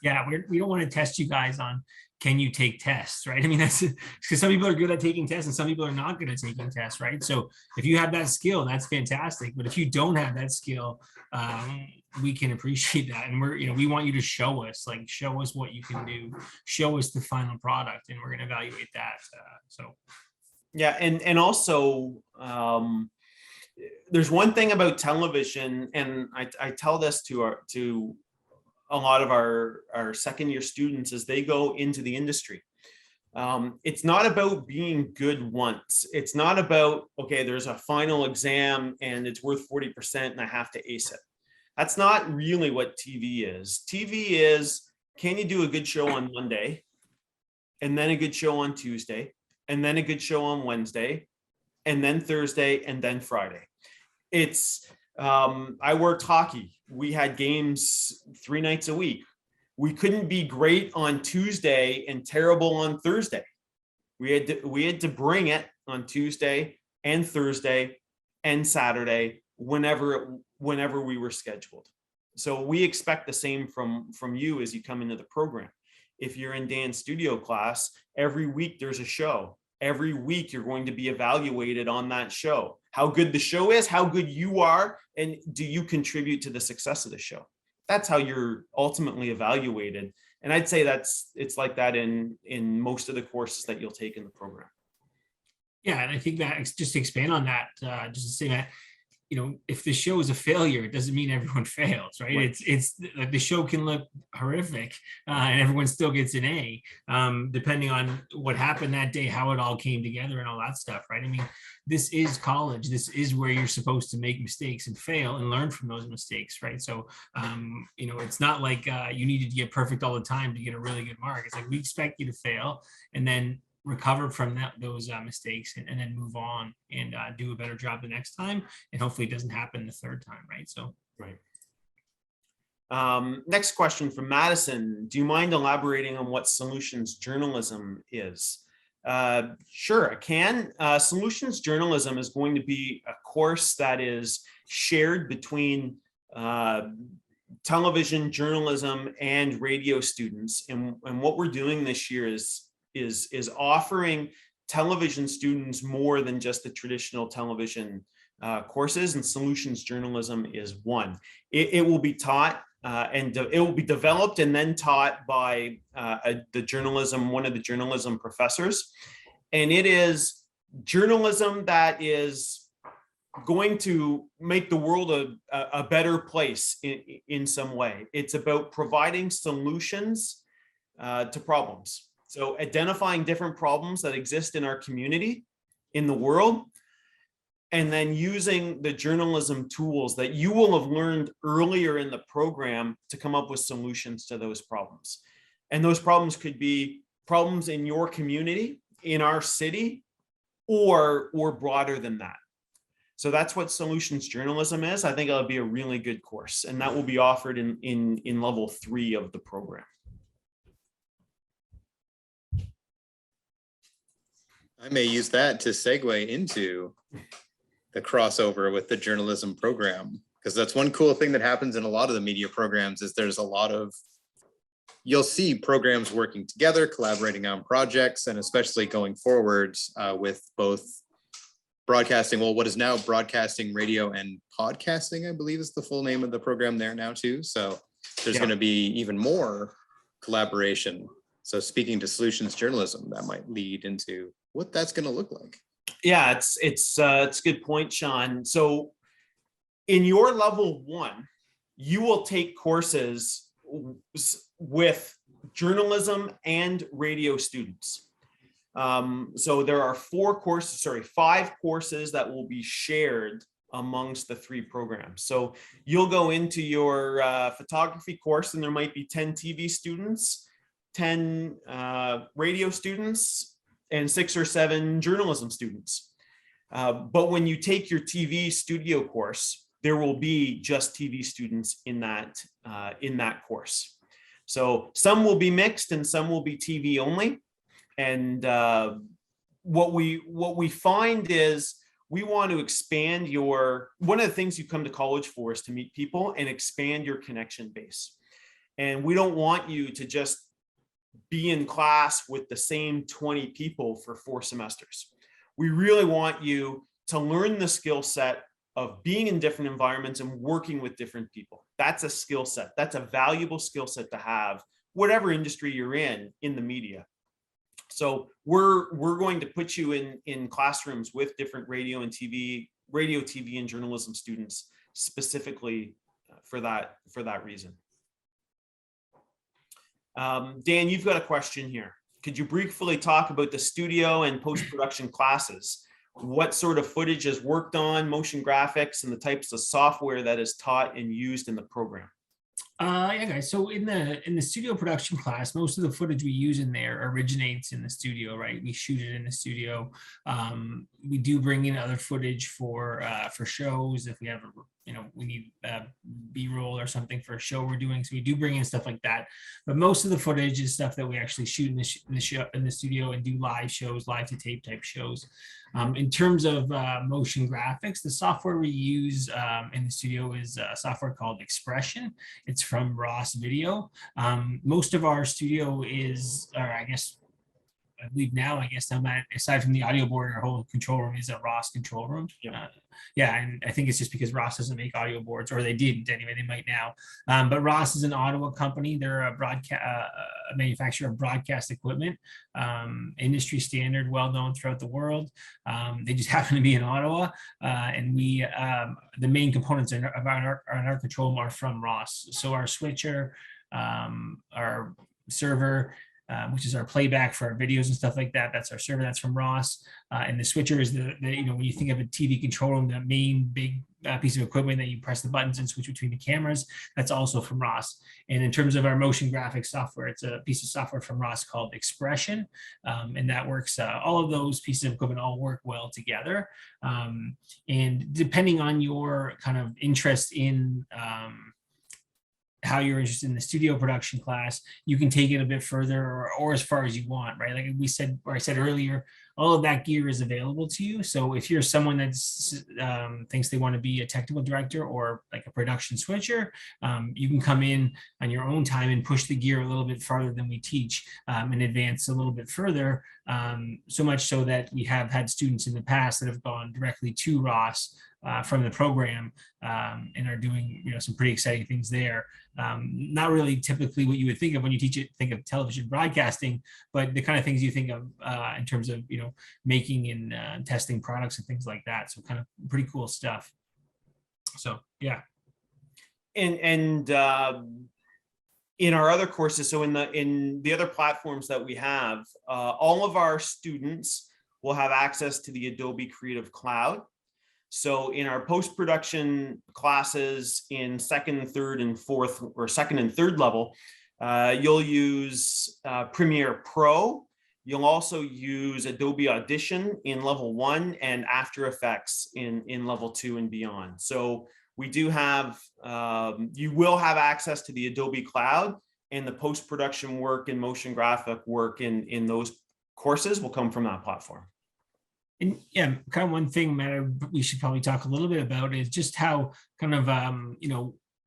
Speaker 3: Yeah, we don't want to test you guys on can you take tests, right? I mean, that's because some people are good at taking tests and some people are not good at taking tests, right? So if you have that skill, that's fantastic. But if you don't have that skill, we can appreciate that. And we want you to show us what you can do, show us the final product, and we're going to evaluate that.
Speaker 2: Yeah, and also there's one thing about television, and I tell this to a lot of our second year students as they go into the industry. It's not about being good once. It's not about, okay, there's a final exam and it's worth 40% and I have to ace it. That's not really what TV is. TV is, can you do a good show on Monday, and then a good show on Tuesday, and then a good show on Wednesday, and then Thursday, and then Friday. It's, I worked hockey. We had games 3 nights a week. We couldn't be great on Tuesday and terrible on Thursday. We had to bring it on Tuesday and Thursday and Saturday whenever we were scheduled. So we expect the same from you as you come into the program. If you're in Dan's studio class, every week there's a show. Every week you're going to be evaluated on that show. How good the show is, how good you are, and do you contribute to the success of the show? That's how you're ultimately evaluated. And I'd say it's like that in most of the courses that you'll take in the program.
Speaker 3: Yeah, and I think that just to expand on that, just to say that, if the show is a failure, it doesn't mean everyone fails, right? It's like the show can look horrific and everyone still gets an A, depending on what happened that day, how it all came together and all that stuff, right? I mean, this is college. This is where you're supposed to make mistakes and fail and learn from those mistakes, right? So, it's not like you needed to get perfect all the time to get a really good mark. It's like we expect you to fail and then recover from those mistakes and then move on and do a better job the next time, and hopefully it doesn't happen the third time, right? So
Speaker 2: right. Next question from Madison. Do you mind elaborating on what solutions journalism is? Sure, I can. Solutions journalism is going to be a course that is shared between television journalism and radio students, and what we're doing this year is offering television students more than just the traditional television courses, and solutions journalism is one. It will be taught and it will be developed and then taught by one of the journalism professors. And it is journalism that is going to make the world a better place in some way. It's about providing solutions to problems. So identifying different problems that exist in our community, in the world, and then using the journalism tools that you will have learned earlier in the program to come up with solutions to those problems. And those problems could be problems in your community, in our city, or broader than that. So that's what solutions journalism is. I think it'll be a really good course, and that will be offered in level 3 of the program.
Speaker 1: I may use that to segue into the crossover with the journalism program, because that's one cool thing that happens in a lot of the media programs is there's a lot of, you'll see programs working together, collaborating on projects, and especially going forwards with both broadcasting, well, what is now broadcasting, radio, and podcasting, I believe is the full name of the program there now too. So there's
Speaker 2: Yeah.
Speaker 1: going to be even more collaboration. So speaking to solutions journalism, that might lead into what that's going to look like.
Speaker 2: Yeah, it's a good point, Sean. So in your level 1, you will take courses with journalism and radio students. So there are 5 courses that will be shared amongst the 3 programs. So you'll go into your photography course and there might be 10 TV students, 10 radio students, and 6 or 7 journalism students. But when you take your TV studio course, there will be just TV students in that course. So some will be mixed and some will be TV only. And what we find is we want to expand one of the things you come to college for is to meet people and expand your connection base. And we don't want you to just be in class with the same 20 people for 4 semesters. We really want you to learn the skill set of being in different environments and working with different people. That's a skill set. That's a valuable skill set to have, whatever industry you're in the media. So we're going to put you in classrooms with different radio, TV, and journalism students specifically for that reason. Dan, you've got a question here. Could you briefly talk about the studio and post-production classes? What sort of footage is worked on, motion graphics, and the types of software that is taught and used in the program?
Speaker 3: Yeah, guys. So in the studio production class, most of the footage we use in there originates in the studio, right? We shoot it in the studio. We do bring in other footage for shows if we have we need B-roll or something for a show we're doing. So we do bring in stuff like that. But most of the footage is stuff that we actually shoot in the studio and do live shows, live to tape type shows. In terms of motion graphics, the software we use in the studio is a software called Expression. It's from Ross Video. Most of our studio is, or I believe now, aside from the audio board, our whole control room is a Ross control room. Yeah, and I think it's just because Ross doesn't make audio boards, or they didn't anyway. They might now. But Ross is an Ottawa company. They're a manufacturer of broadcast equipment, industry standard, well known throughout the world. They just happen to be in Ottawa, and we the main components in our control room are from Ross. So our switcher, our server, which is our playback for our videos and stuff like that. That's our server. That's from Ross. And the switcher is the when you think of a TV control room, the main big piece of equipment that you press the buttons and switch between the cameras, that's also from Ross. And in terms of our motion graphics software, it's a piece of software from Ross called Expression. And that works, all of those pieces of equipment all work well together. And depending on your kind of interest in how you're interested in the studio production class, you can take it a bit further or as far as you want, right? Like we said, or I said earlier, all of that gear is available to you. So if you're someone that's thinks they want to be a technical director or like a production switcher, you can come in on your own time and push the gear a little bit farther than we teach, and advance a little bit further. So much so that we have had students in the past that have gone directly to Ross from the program, and are doing some pretty exciting things there. Not really typically what you would think of when you think of television broadcasting, but the kind of things you think of in terms of making and testing products and things like that. So kind of pretty cool stuff. So yeah.
Speaker 2: And in our other courses, so in the other platforms that we have, all of our students will have access to the Adobe Creative Cloud. So in our post-production classes in second and third level, you'll use Premiere Pro. You'll also use Adobe Audition in level 1 and After Effects in level 2 and beyond. So we do have, you will have access to the Adobe Cloud, and the post-production work and motion graphic work in those courses will come from that platform.
Speaker 3: And yeah, kind of one thing, Matt, we should probably talk a little bit about is just how kind of,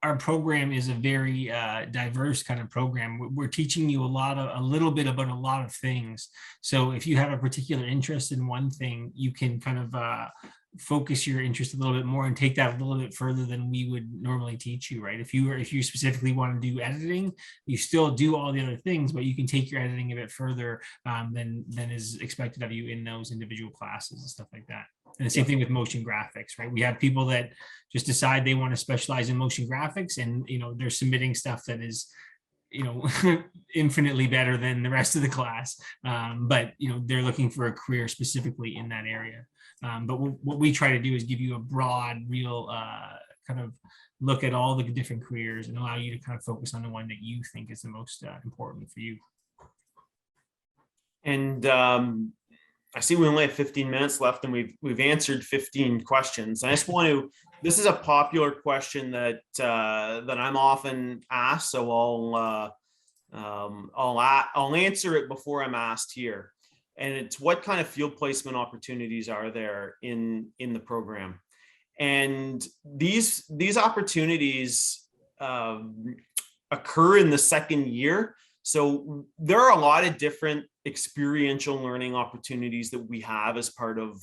Speaker 3: our program is a very diverse kind of program. We're teaching you a little bit about a lot of things. So if you have a particular interest in one thing, you can kind of focus your interest a little bit more and take that a little bit further than we would normally teach you, right? If you specifically want to do editing, you still do all the other things, but you can take your editing a bit further than is expected of you in those individual classes and stuff like that. And the same thing with motion graphics, right? We have people that just decide they want to specialize in motion graphics, and they're submitting stuff that is infinitely better than the rest of the class, but they're looking for a career specifically in that area. But what we try to do is give you a broad, real kind of look at all the different careers and allow you to kind of focus on the one that you think is the most important for you.
Speaker 2: And I see we only have 15 minutes left, and we've answered 15 questions. I just want to. This is a popular question that I'm often asked, so I'll answer it before I'm asked here. And it's, what kind of field placement opportunities are there in the program? And these opportunities occur in the second year. So there are a lot of different experiential learning opportunities that we have as part of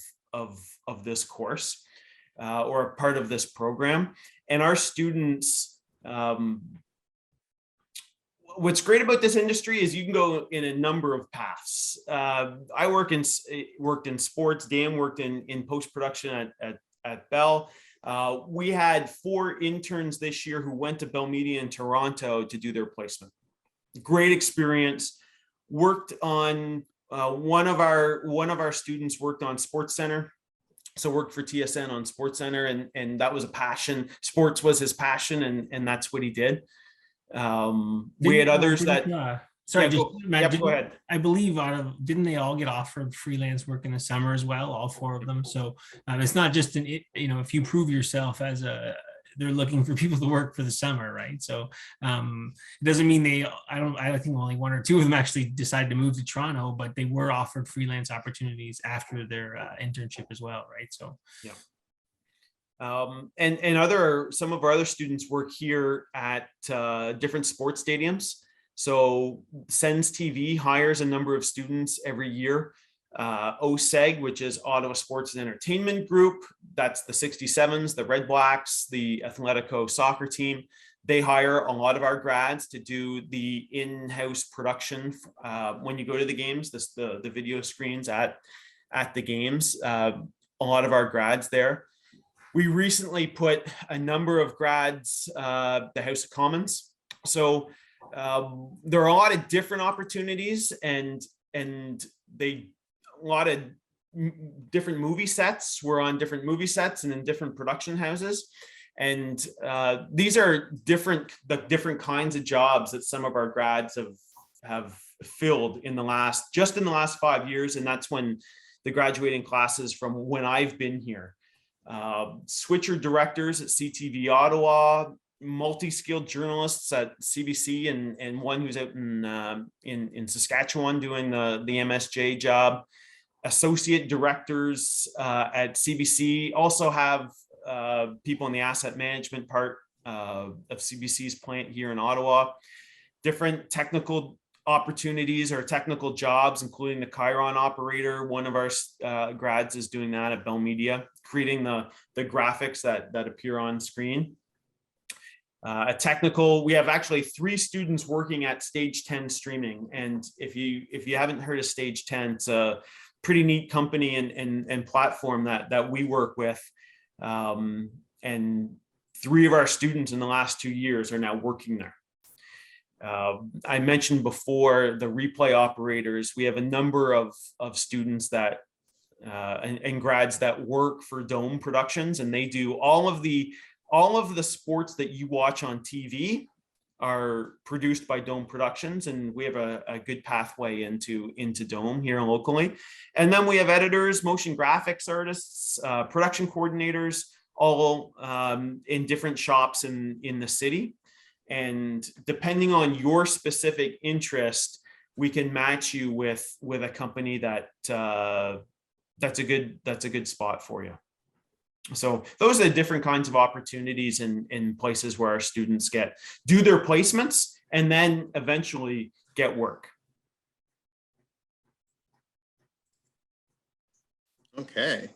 Speaker 2: this course or part of this program. And our students, what's great about this industry is you can go in a number of paths. I worked in sports. Dan worked in post-production at Bell. We had 4 interns this year who went to Bell Media in Toronto to do their placement. Great experience. Worked on one of our students worked on SportsCenter. So worked for TSN on SportsCenter, and that was a passion. Sports was his passion, and that's what he did. We had others that.
Speaker 3: Sorry,
Speaker 2: go ahead.
Speaker 3: I believe didn't they all get offered freelance work in the summer as well? All 4 of them. So it's not just if you prove yourself they're looking for people to work for the summer, right? So it doesn't mean I think only 1 or 2 of them actually decided to move to Toronto, but they were offered freelance opportunities after their internship as well, right? So
Speaker 2: yeah. And some of our other students work here at different sports stadiums. So Sens TV hires a number of students every year. OSEG, which is Ottawa Sports and Entertainment Group, that's the 67s, the Red Blacks, the Atletico soccer team. They hire a lot of our grads to do the in-house production when you go to the games, the video screens at the games. A lot of our grads there. We recently put a number of grads the House of Commons. So there are a lot of different opportunities, and a lot of different movie sets. We're on different movie sets and in different production houses. And these are the different kinds of jobs that some of our grads have filled in the last 5 years. And that's when the graduating classes from when I've been here. Switcher directors at CTV Ottawa, multi-skilled journalists at CBC, and one who's out in Saskatchewan doing the MSJ job. Associate directors at CBC also have people in the asset management part of CBC's plant here in Ottawa. Different technical opportunities or technical jobs, including the Chiron operator. One of our grads is doing that at Bell Media, creating the graphics that appear on screen. We have actually 3 students working at Stage 10 Streaming. And if you haven't heard of Stage 10, it's a pretty neat company and platform that we work with. And 3 of our students in the last 2 years are now working there. I mentioned before the replay operators. We have a number of students that and grads that work for Dome Productions, and they do all of the sports that you watch on TV are produced by Dome Productions, and we have a good pathway into Dome here locally. And then we have editors, motion graphics artists, production coordinators, all in different shops in the city. And depending on your specific interest, we can match you with a company that's a good spot for you. So those are the different kinds of opportunities in places where our students do their placements and then eventually get work.
Speaker 1: Okay.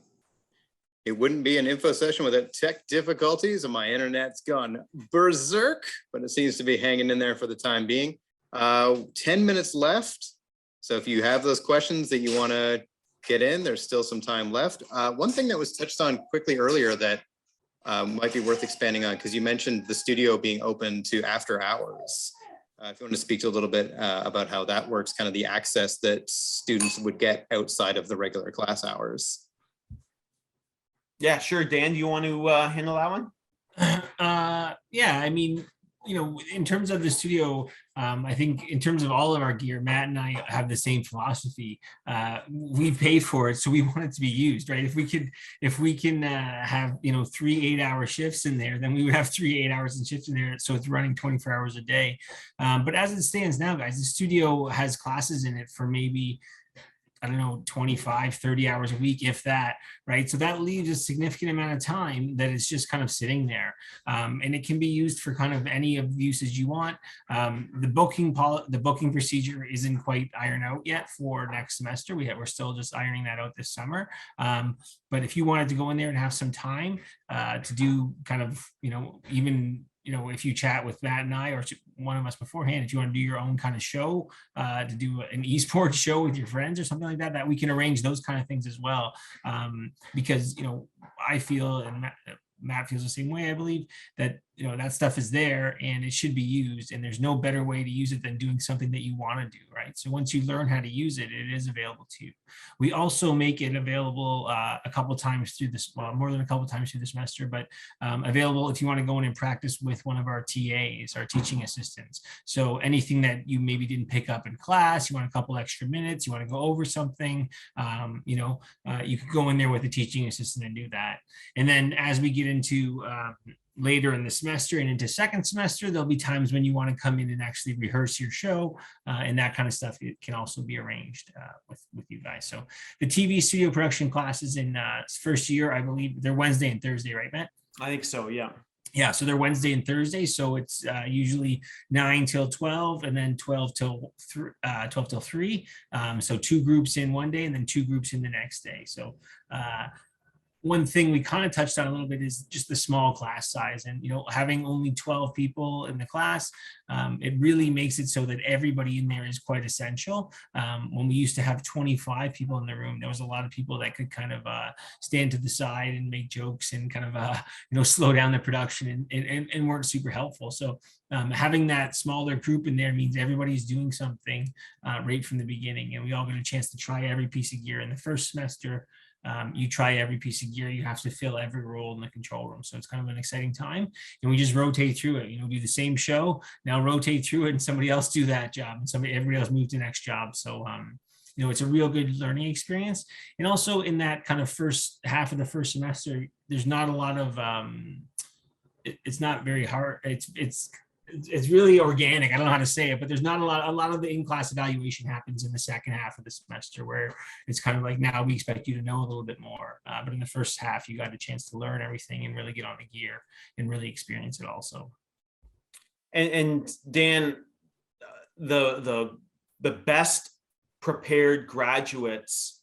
Speaker 1: It wouldn't be an info session without tech difficulties, and my internet's gone berserk, but it seems to be hanging in there for the time being. 10 minutes left. So if you have those questions that you want to get in, there's still some time left. One thing that was touched on quickly earlier that might be worth expanding on, because you mentioned the studio being open to after hours. If you want to speak to a little bit about how that works, kind of the access that students would get outside of the regular class hours.
Speaker 2: Yeah, sure. Dan, do you want to handle that one?
Speaker 3: Yeah, I mean, in terms of the studio, I think in terms of all of our gear, Matt and I have the same philosophy. We paid for it, so we want it to be used, right? If we can have 3 8-hour shifts in there, then we would have 3 8 hours in shifts in there, so it's running 24 hours a day. But as it stands now, guys, the studio has classes in it for maybe, I don't know, 25, 30 hours a week, if that, right? So that leaves a significant amount of time that is just kind of sitting there. And it can be used for kind of any of the uses you want. The booking procedure isn't quite ironed out yet for next semester. We're still just ironing that out this summer. But if you wanted to go in there and have some time to do kind of, even if you chat with Matt and I or one of us beforehand, if you want to do your own kind of show, to do an esports show with your friends or something like that, that we can arrange those kind of things as well. Because, I feel, and Matt feels the same way, I believe, that that stuff is there and it should be used, and there's no better way to use it than doing something that you want to do, right? So once you learn how to use it, it is available to you. We also make it available a couple times through this, well, more than a couple times through the semester, but available if you want to go in and practice with one of our TAs, our teaching assistants. So anything that you maybe didn't pick up in class, you want a couple extra minutes, you want to go over something, you could go in there with a teaching assistant and do that. And then as we get into later in the semester and into second semester, there'll be times when you want to come in and actually rehearse your show, and that kind of stuff. It can also be arranged with you guys. So the TV studio production classes in first year, I believe they're Wednesday and Thursday, right, Matt?
Speaker 2: I think so, yeah.
Speaker 3: Yeah, so they're Wednesday and Thursday. So it's usually 9 till 12 and then 12 till 3. So 2 groups in one day and then 2 groups in the next day. So one thing we kind of touched on a little bit is just the small class size, and having only 12 people in the class, it really makes it so that everybody in there is quite essential. When we used to have 25 people in the room, there was a lot of people that could kind of stand to the side and make jokes and kind of slow down the production and weren't super helpful. So having that smaller group in there means everybody's doing something right from the beginning, and we all get a chance to try every piece of gear in the first semester. You try every piece of gear, you have to fill every role in the control room. So it's kind of an exciting time, and we just rotate through it, do the same show, now rotate through it and somebody else do that job, and everybody else move to the next job. So, it's a real good learning experience. And also in that kind of first half of the first semester, there's not a lot of, it's not very hard. It's really organic. I don't know how to say it, but there's not a lot of the in-class evaluation happens in the second half of the semester, where it's kind of like, now we expect you to know a little bit more. But in the first half, you got a chance to learn everything and really get on the gear and really experience it also.
Speaker 2: And Dan, the best prepared graduates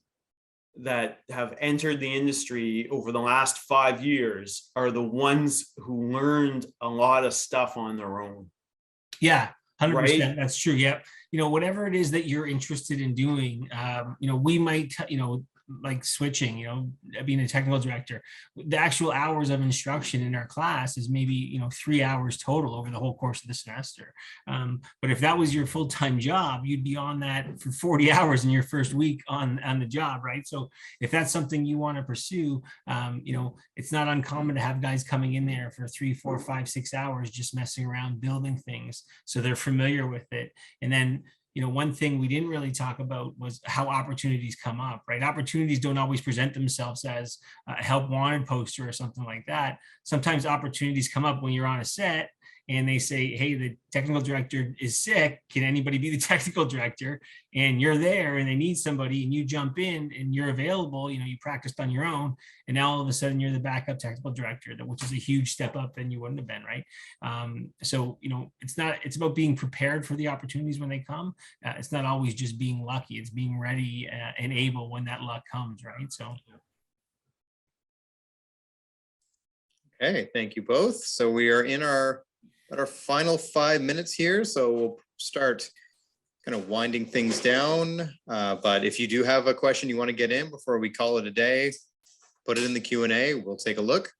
Speaker 2: that have entered the industry over the last 5 years are the ones who learned a lot of stuff on their own.
Speaker 3: Yeah, 100%.
Speaker 2: Right?
Speaker 3: That's true. Yep. Whatever it is that you're interested in doing, we might, like switching, being a technical director, the actual hours of instruction in our class is maybe, 3 hours total over the whole course of the semester. But if that was your full-time job, you'd be on that for 40 hours in your first week on the job, right? So if that's something you want to pursue, it's not uncommon to have guys coming in there for 3, 4, 5, 6 hours, just messing around, building things. So they're familiar with it. And then, one thing we didn't really talk about was how opportunities come up, right? Opportunities don't always present themselves as a help wanted poster or something like that. Sometimes opportunities come up when you're on a set and they say, hey, the technical director is sick, can anybody be the technical director? And you're there and they need somebody and you jump in and you're available, you practiced on your own, and now all of a sudden you're the backup technical director, which is a huge step up than you wouldn't have been, right? So it's about being prepared for the opportunities when they come. It's not always just being lucky, it's being ready and able when that luck comes, right? So
Speaker 1: Okay, thank you both. So we are in our final 5 minutes here. So we'll start kind of winding things down. But if you do have a question you want to get in before we call it a day, put it in the Q&A. We'll take a look.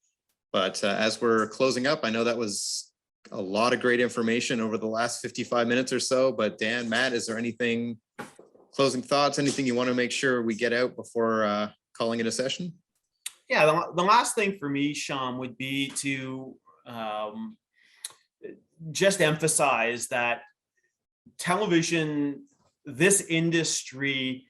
Speaker 1: But as we're closing up, I know that was a lot of great information over the last 55 minutes or so. But Dan, Matt, is there anything, closing thoughts, anything you want to make sure we get out before calling it a session?
Speaker 2: Yeah, the last thing for me, Sean, would be to just emphasize that television, this industry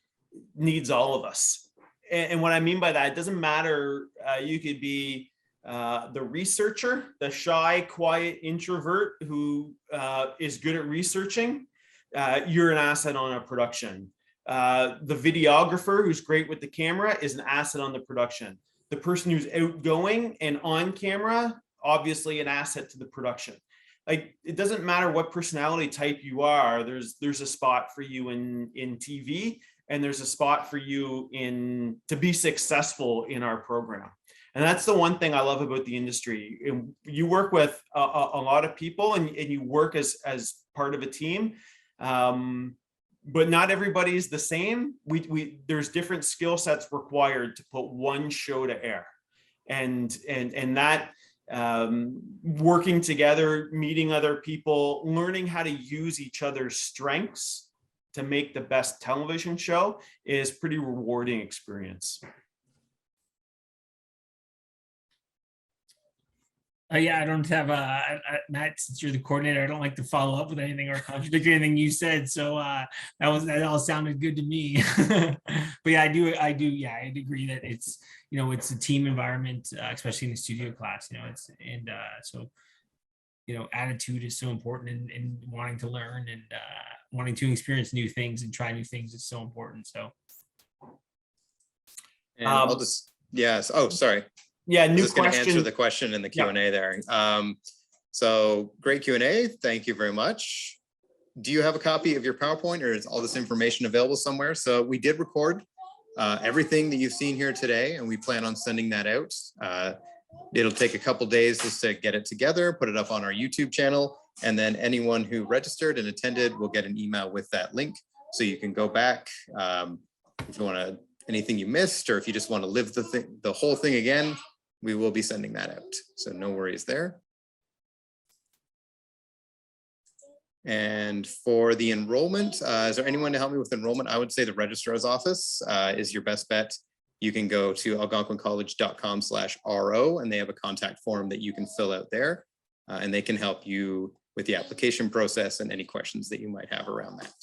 Speaker 2: needs all of us. And what I mean by that, it doesn't matter, you could be the researcher, the shy, quiet introvert who is good at researching, you're an asset on a production. The videographer who's great with the camera is an asset on the production. The person who's outgoing and on camera, obviously an asset to the production. Like, it doesn't matter what personality type you are, there's a spot for you in TV, and there's a spot for you to be successful in our program. And that's the one thing I love about the industry. You work with a lot of people and you work as part of a team. But not everybody's the same. There's different skill sets required to put one show to air, and that working together, meeting other people, learning how to use each other's strengths to make the best television show is pretty rewarding experience.
Speaker 3: Yeah, I don't have Matt, since you're the coordinator, I don't like to follow up with anything or contradict anything you said. So that all sounded good to me. But yeah, I do. Yeah, I'd agree that it's it's a team environment, especially in the studio class. So attitude is so important, and wanting to learn and wanting to experience new things and try new things is so important. So.
Speaker 1: And I'll just yes. Oh, sorry.
Speaker 2: Yeah,
Speaker 1: new
Speaker 2: question.
Speaker 1: Going to answer the question in the Q&A there. So great Q&A. Thank you very much. Do you have a copy of your PowerPoint, or is all this information available somewhere? So we did record everything that you've seen here today, and we plan on sending that out. It'll take a couple days just to get it together, put it up on our YouTube channel, and then anyone who registered and attended will get an email with that link. So you can go back if you want to, anything you missed, or if you just want to live the whole thing again, we will be sending that out. So no worries there. And for the enrollment, is there anyone to help me with enrollment? I would say the registrar's office is your best bet. You can go to algonquincollege.com/RO, and they have a contact form that you can fill out there, and they can help you with the application process and any questions that you might have around that.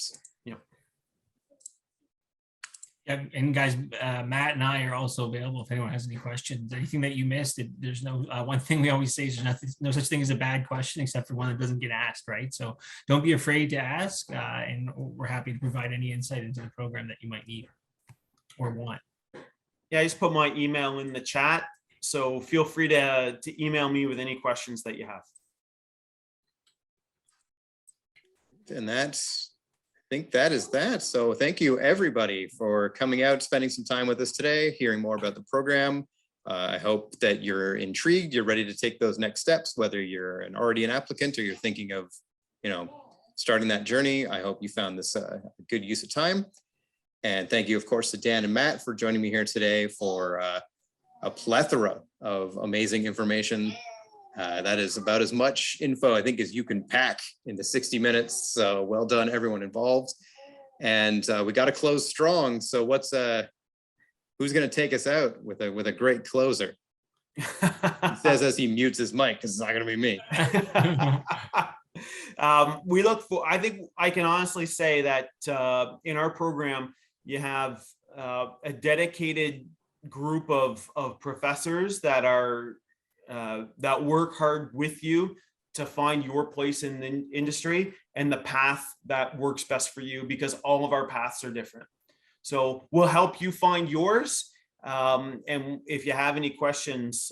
Speaker 3: Yeah, and guys, Matt and I are also available if anyone has any questions. Anything that you missed, there's no one thing we always say is there's no such thing as a bad question, except for one that doesn't get asked, right? So don't be afraid to ask, and we're happy to provide any insight into the program that you might need or want.
Speaker 2: Yeah, I just put my email in the chat, so feel free to email me with any questions that you have.
Speaker 1: And that's, I think that is that. So thank you everybody for coming out, spending some time with us today, hearing more about the program. I hope that you're intrigued, you're ready to take those next steps, whether you're already an applicant or you're thinking of, starting that journey. I hope you found this a good use of time. And thank you, of course, to Dan and Matt for joining me here today for a plethora of amazing information. That is about as much info, I think, as you can pack into 60 minutes. So well done, everyone involved. And we got to close strong. So who's going to take us out with a great closer? He says as he mutes his mic, because it's not going to be me.
Speaker 2: We look for, I think I can honestly say that in our program, you have a dedicated group of professors that are that work hard with you to find your place in the industry and the path that works best for you, because all of our paths are different. So we'll help you find yours. And if you have any questions,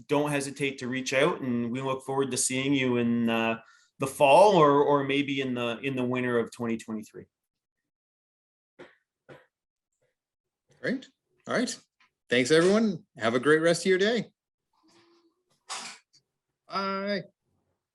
Speaker 2: don't hesitate to reach out, and we look forward to seeing you in the fall or maybe in the winter of 2023.
Speaker 1: Great. All right. Thanks, everyone. Have a great rest of your day. Bye.